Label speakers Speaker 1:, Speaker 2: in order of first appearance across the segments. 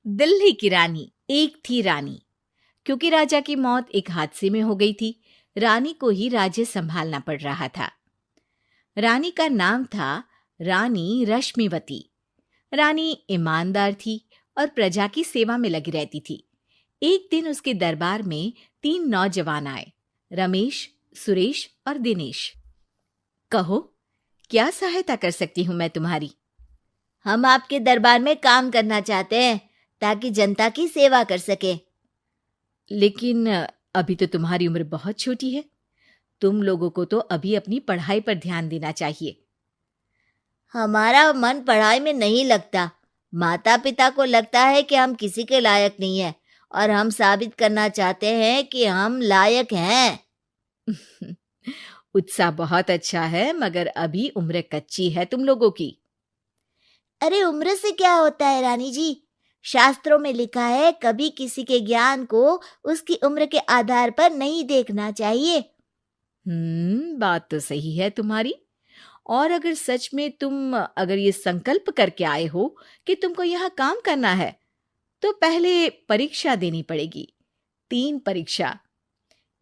Speaker 1: दिल्ली की रानी। एक थी रानी। क्योंकि राजा की मौत एक हादसे में हो गई थी, रानी को ही राज्य संभालना पड़ रहा था। रानी का नाम था रानी रश्मिवती। रानी ईमानदार थी और प्रजा की सेवा में लगी रहती थी। एक दिन उसके दरबार में 3 नौजवान आए, रमेश, सुरेश और दिनेश। कहो, क्या सहायता कर सकती हूँ मैं तुम्हारी?
Speaker 2: हम आपके दरबार में काम करना चाहते हैं ताकि जनता की सेवा कर सके।
Speaker 1: लेकिन अभी तो तुम्हारी उम्र बहुत छोटी है। तुम लोगों को तो अभी अपनी पढ़ाई पर ध्यान देना चाहिए।
Speaker 2: हमारा मन पढ़ाई में नहीं लगता। माता पिता को लगता है कि हम किसी के लायक नहीं है और हम साबित करना चाहते हैं कि हम लायक हैं।
Speaker 1: उत्साह बहुत अच्छा है, मगर अभी उम्र कच्ची है तुम लोगों की।
Speaker 2: अरे उम्र से क्या होता है रानी जी? शास्त्रों में लिखा है कभी किसी के ज्ञान को उसकी उम्र के आधार पर नहीं देखना चाहिए।
Speaker 1: बात तो सही है तुम्हारी। और अगर सच में तुम ये संकल्प करके आए हो कि तुमको यहाँ काम करना है, तो पहले परीक्षा देनी पड़ेगी। 3 परीक्षा।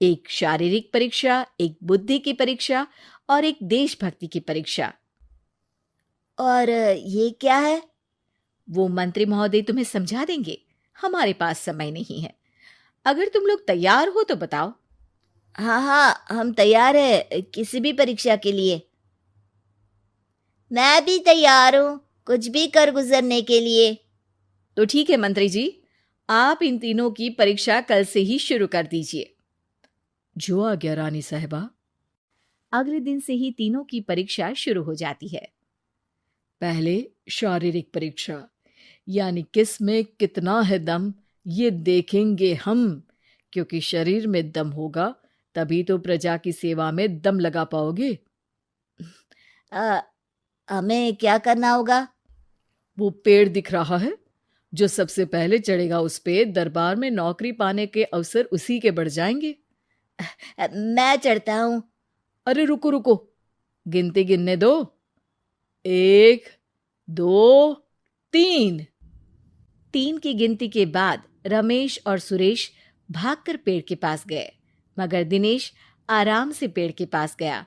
Speaker 1: एक शारीरिक परीक्षा, एक बुद्धि की परीक्षा और एक देशभक्ति की परीक्षा।
Speaker 2: और ये क्या है?
Speaker 1: वो मंत्री महोदय तुम्हें समझा देंगे। हमारे पास समय नहीं है। अगर तुम लोग तैयार हो तो बताओ।
Speaker 2: हाँ हाँ, हम तैयार है किसी भी परीक्षा के लिए। मैं भी तैयार हूँ कुछ भी कर गुजरने के लिए।
Speaker 1: तो ठीक है मंत्री जी, आप इन तीनों की परीक्षा कल से ही शुरू कर दीजिए। जो आ गया रानी साहिबा। अगले दिन से ही तीनों की परीक्षा शुरू हो जाती है। पहले शारीरिक परीक्षा, यानी किस में कितना है दम, ये देखेंगे हम। क्योंकि शरीर में दम होगा तभी तो प्रजा की सेवा में दम लगा पाओगे।
Speaker 2: हमें क्या करना होगा?
Speaker 1: वो पेड़ दिख रहा है, जो सबसे पहले चढ़ेगा उस पे दरबार में नौकरी पाने के अवसर उसी के बढ़ जाएंगे।
Speaker 2: मैं चढ़ता हूँ।
Speaker 1: अरे रुको रुको, गिनती गिनने दो। 1, 2, 3। 3 की गिनती के बाद रमेश और सुरेश भागकर पेड़ के पास गए, मगर दिनेश आराम से पेड़ के पास गया।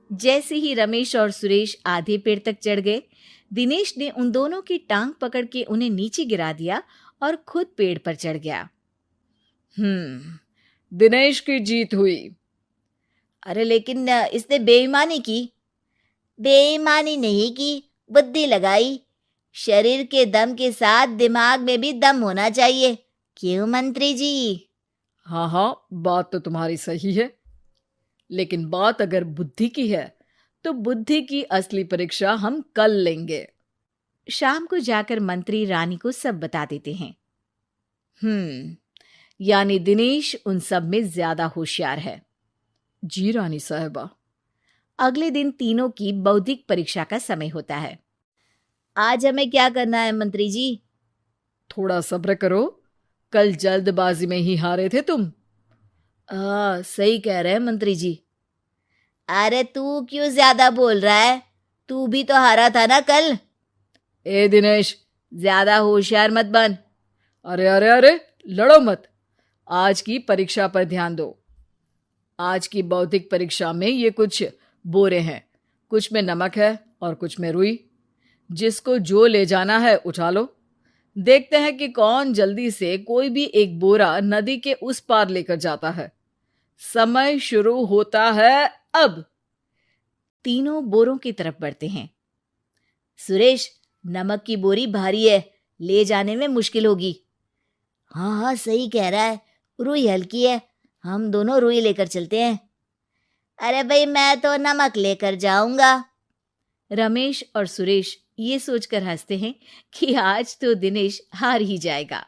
Speaker 1: जैसे ही रमेश और सुरेश आधे पेड़ तक चढ़ गए, दिनेश ने उन दोनों की टांग पकड़ के उन्हें नीचे गिरा दिया और खुद पेड़ पर चढ़ गया। दिनेश की जीत हुई।
Speaker 2: अरे लेकिन इसने बेईमानी की। बेईमानी नहीं की, बुद्धि लगाई। शरीर के दम के साथ दिमाग में भी दम होना चाहिए। क्यों मंत्री जी?
Speaker 1: हाँ हाँ, बात तो तुम्हारी सही है। लेकिन बात अगर बुद्धि की है तो बुद्धि की असली परीक्षा हम कल लेंगे। शाम को जाकर मंत्री रानी को सब बता देते हैं। यानी दिनेश उन सब में ज्यादा होशियार है। जी रानी साहिबा। अगले दिन तीनों की बौद्धिक परीक्षा का समय होता है।
Speaker 2: आज हमें क्या करना है मंत्री जी?
Speaker 1: थोड़ा सब्र करो, कल जल्दबाजी में ही हारे थे तुम।
Speaker 2: सही कह रहे हैं मंत्री जी। अरे तू क्यों ज्यादा बोल रहा है? तू भी तो हारा था ना कल।
Speaker 1: ए दिनेश,
Speaker 2: ज्यादा होशियार मत बन।
Speaker 1: अरे अरे अरे, लड़ो मत। आज की परीक्षा पर ध्यान दो। आज की बौद्धिक परीक्षा में ये कुछ बोरे हैं, कुछ में नमक है और कुछ में रुई। जिसको जो ले जाना है उठा लो। देखते हैं कि कौन जल्दी से कोई भी एक बोरा नदी के उस पार लेकर जाता है। समय शुरू होता है अब। तीनों बोरों की तरफ बढ़ते हैं।
Speaker 2: सुरेश, नमक की बोरी भारी है, ले जाने में मुश्किल होगी। हाँ हाँ, सही कह रहा है, रुई हल्की है, हम दोनों रुई लेकर चलते हैं। अरे भाई, मैं तो नमक लेकर जाऊंगा।
Speaker 1: रमेश और सुरेश ये सोचकर हंसते हैं कि आज तो दिनेश हार ही जाएगा।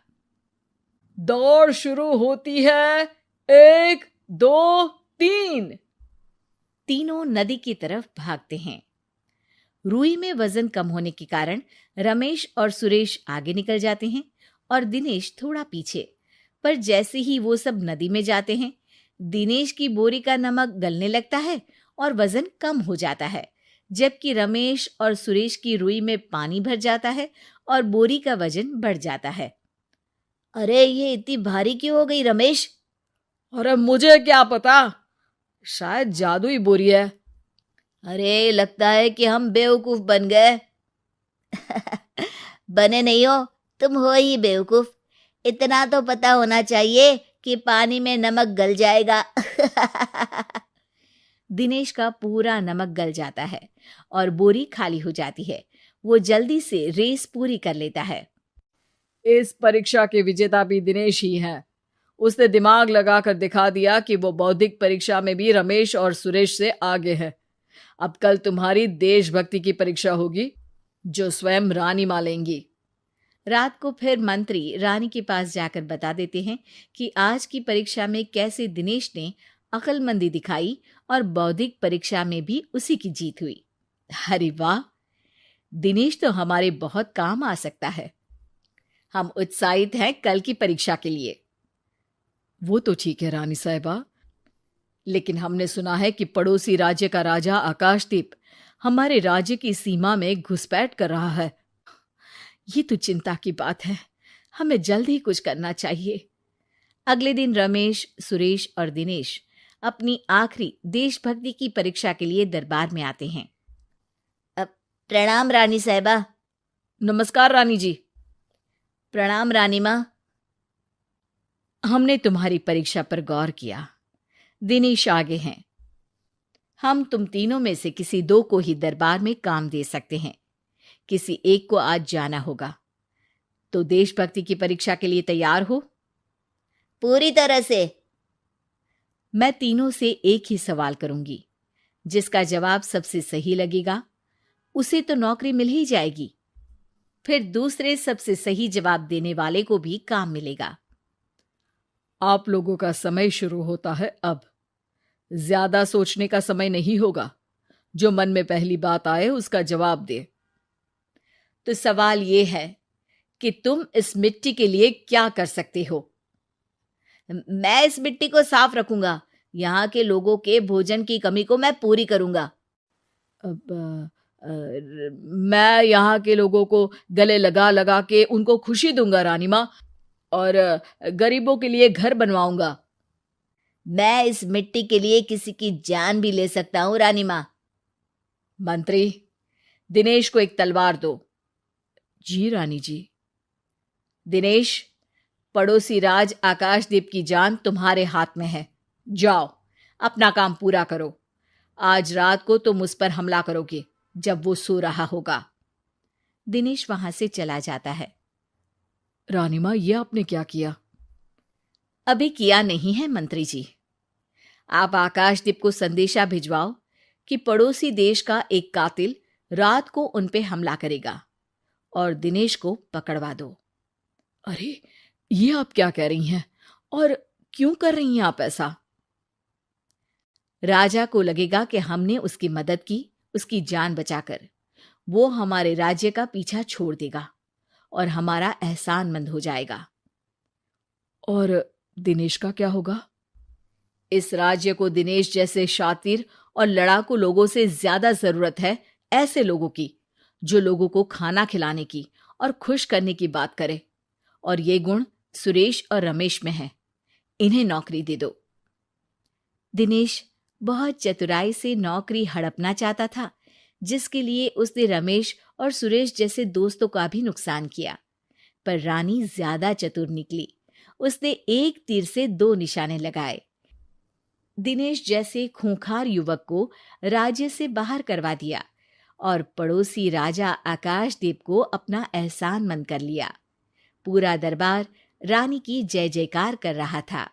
Speaker 1: दौड़ शुरू होती है। 1, 2, 3। तीनों नदी की तरफ भागते हैं। रुई में वजन कम होने के कारण रमेश और सुरेश आगे निकल जाते हैं और दिनेश थोड़ा पीछे। पर जैसे ही वो सब नदी में जाते हैं, दिनेश की बोरी का नमक गलने लगता है और वजन कम हो जाता है, जबकि रमेश और सुरेश की रुई में पानी भर जाता है और बोरी का वजन बढ़ जाता है।
Speaker 2: अरे ये इतनी भारी क्यों हो गई रमेश?
Speaker 3: अरे मुझे क्या पता, शायद जादुई बोरी है।
Speaker 2: अरे लगता है कि हम बेवकूफ बन गए। बने नहीं हो, तुम हो ही बेवकूफ। इतना तो पता होना चाहिए कि पानी में नमक गल जाएगा।
Speaker 1: दिनेश का पूरा नमक गल जाता है और बोरी खाली हो जाती है। वो जल्दी से रेस पूरी कर लेता है।
Speaker 3: इस परीक्षा के विजेता भी दिनेश ही हैं। उसने दिमाग लगाकर दिखा दिया कि वो बौद्धिक परीक्षा में भी रमेश और सुरेश से आगे है। अब कल तुम्हारी देशभक्ति की परीक्षा होगी, जो स्वयं रानी माँ लेंगी।
Speaker 1: रात को फिर मंत्री रानी के पास जाकर बता देते हैं कि आज की परीक्षा में कैसे दिनेश ने अक्लमंदी दिखाई और बौद्धिक परीक्षा में भी उसी की जीत हुई। अरे वाह, दिनेश तो हमारे बहुत काम आ सकता है। हम उत्साहित हैं कल की परीक्षा के लिए।
Speaker 3: वो तो ठीक है रानी साहिबा, लेकिन हमने सुना है कि पड़ोसी राज्य का राजा आकाशदीप हमारे राज्य की सीमा में घुसपैठ कर रहा है।
Speaker 1: ये तो चिंता की बात है। हमें जल्द ही कुछ करना चाहिए। अगले दिन रमेश, सुरेश और दिनेश अपनी आखिरी देशभक्ति की परीक्षा के लिए दरबार में आते हैं।
Speaker 2: प्रणाम रानी साहिबा।
Speaker 3: नमस्कार रानी जी।
Speaker 2: प्रणाम रानी माँ।
Speaker 1: हमने तुम्हारी परीक्षा पर गौर किया। दिनेश आगे हैं। हम तुम तीनों में से किसी दो को ही दरबार में काम दे सकते हैं। किसी एक को आज जाना होगा। तो देशभक्ति की परीक्षा के लिए तैयार हो?
Speaker 2: पूरी तरह से।
Speaker 1: मैं तीनों से एक ही सवाल करूंगी। जिसका जवाब सबसे सही लगेगा उसे तो नौकरी मिल ही जाएगी। फिर दूसरे सबसे सही जवाब देने वाले को भी काम मिलेगा।
Speaker 3: आप लोगों का समय शुरू होता है अब। ज्यादा सोचने का समय नहीं होगा। जो मन में पहली बात आए उसका जवाब दे।
Speaker 1: तो सवाल ये है कि तुम इस मिट्टी के लिए क्या कर सकते हो?
Speaker 2: मैं इस मिट्टी को साफ रखूंगा। यहाँ के लोगों के भोजन की कमी को मैं पूरी करूंगा।
Speaker 3: मैं यहाँ के लोगों को गले लगा लगा के उनको खुशी दूंगा रानी माँ, और गरीबों के लिए घर बनवाऊंगा।
Speaker 2: मैं इस मिट्टी के लिए किसी की जान भी ले सकता हूँ रानी माँ।
Speaker 1: मंत्री, दिनेश को एक तलवार दो।
Speaker 3: जी रानी जी।
Speaker 1: दिनेश, पड़ोसी राज आकाशदीप की जान तुम्हारे हाथ में है। जाओ, अपना काम पूरा करो। आज रात को तुम उस पर हमला करोगे जब वो सो रहा होगा। दिनेश वहां से चला जाता है।
Speaker 3: रानी माँ, ये आपने क्या किया?
Speaker 1: अभी किया नहीं है मंत्री जी। आप आकाशदीप को संदेशा भिजवाओ कि पड़ोसी देश का एक कातिल रात को उन पे हमला करेगा और दिनेश को पकड़वा दो।
Speaker 3: अरे, ये आप क्या कह रही हैं? और क्यों कर रही हैं आप ऐसा?
Speaker 1: राजा को लगेगा कि हमने उसकी मदद की, उसकी जान बचाकर। वो हमारे राज्य का पीछा छोड़ देगा और हमारा एहसानमंद हो जाएगा।
Speaker 3: और दिनेश का क्या होगा?
Speaker 1: इस राज्य को दिनेश जैसे शातिर और लड़ाकू लोगों से ज्यादा जरूरत है, ऐसे लोगों की जो लोगों को खाना खिलाने की और खुश करने की बात करे। और ये गुण सुरेश और रमेश में है। इन्हें नौकरी दे दो। दिनेश बहुत चतुराई से नौकरी हड़पना चाहता था, जिसके लिए उसने रमेश और सुरेश जैसे दोस्तों का भी नुकसान किया। पर रानी ज्यादा चतुर निकली। उसने एक तीर से दो निशाने लगाए। दिनेश जैसे खूंखार युवक को राज्य से बाहर करवा दिया और पड़ोसी राजा आकाशदीप को अपना एहसानमंद कर लिया। पूरा दरबार रानी की जय जयकार कर रहा था।